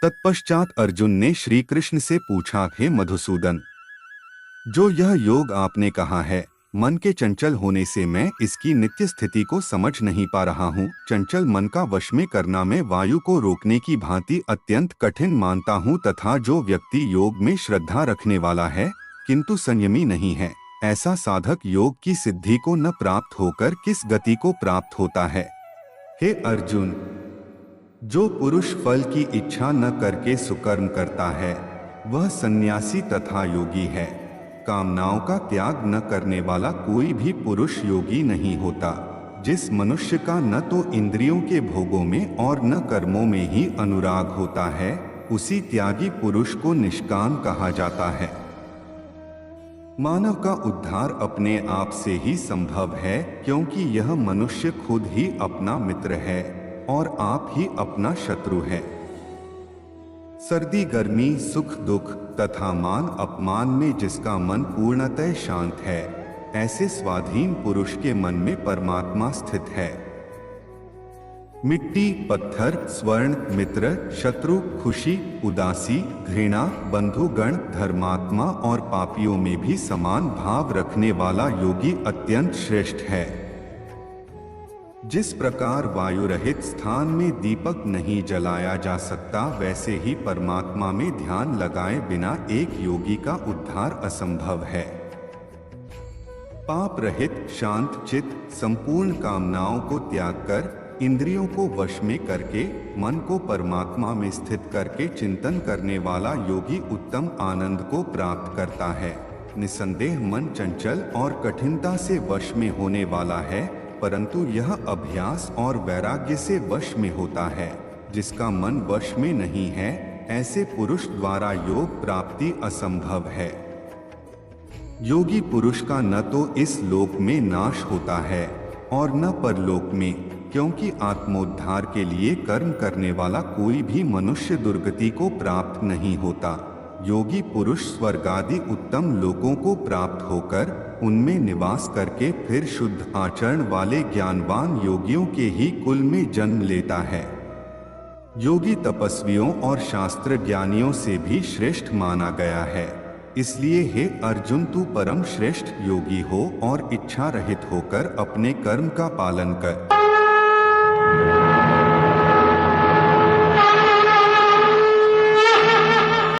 तत्पश्चात अर्जुन ने श्री कृष्ण से पूछा, हे मधुसूदन, जो यह योग आपने कहा है, मन के चंचल होने से मैं इसकी नित्य स्थिति को समझ नहीं पा रहा हूँ। चंचल मन का वश में करना मैं वायु को रोकने की भांति अत्यंत कठिन मानता हूँ तथा जो व्यक्ति योग में श्रद्धा रखने वाला है किंतु संयमी नहीं है, ऐसा साधक योग की सिद्धि को न प्राप्त होकर किस गति को प्राप्त होता है। हे अर्जुन, जो पुरुष फल की इच्छा न करके सुकर्म करता है वह सन्यासी तथा योगी है। कामनाओं का त्याग न करने वाला कोई भी पुरुष योगी नहीं होता। जिस मनुष्य का न तो इंद्रियों के भोगों में और न कर्मों में ही अनुराग होता है, उसी त्यागी पुरुष को निष्काम कहा जाता है। मानव का उद्धार अपने आप से ही संभव है, क्योंकि यह मनुष्य खुद ही अपना मित्र है और आप ही अपना शत्रु है। सर्दी गर्मी सुख दुख तथा मान अपमान में जिसका मन पूर्णतः शांत है, ऐसे स्वाधीन पुरुष के मन में परमात्मा स्थित है। मिट्टी पत्थर स्वर्ण मित्र शत्रु खुशी उदासी घृणा बंधुगण धर्मात्मा और पापियों में भी समान भाव रखने वाला योगी अत्यंत श्रेष्ठ है। जिस प्रकार वायु रहित स्थान में दीपक नहीं जलाया जा सकता, वैसे ही परमात्मा में ध्यान लगाए बिना एक योगी का उद्धार असंभव है। पाप रहित शांत चित्त संपूर्ण कामनाओं को त्याग कर इंद्रियों को वश में करके मन को परमात्मा में स्थित करके चिंतन करने वाला योगी उत्तम आनंद को प्राप्त करता है। निसंदेह मन चंचल और कठिनता से वश में होने वाला है, परंतु यह अभ्यास और वैराग्य से वश में होता है। जिसका मन वश में नहीं है, ऐसे पुरुष द्वारा योग प्राप्ति असंभव है। योगी पुरुष का न तो इस लोक में नाश होता है और न परलोक में, क्योंकि आत्मोद्धार के लिए कर्म करने वाला कोई भी मनुष्य दुर्गति को प्राप्त नहीं होता। योगी पुरुष स्वर्ग आदि उत्तम लोकों को प्राप्त होकर उनमें निवास करके फिर शुद्ध आचरण वाले ज्ञानवान योगियों के ही कुल में जन्म लेता है। योगी तपस्वियों और शास्त्र ज्ञानियों से भी श्रेष्ठ माना गया है। इसलिए हे अर्जुन, तू परम श्रेष्ठ योगी हो और इच्छा रहित होकर अपने कर्म का पालन कर।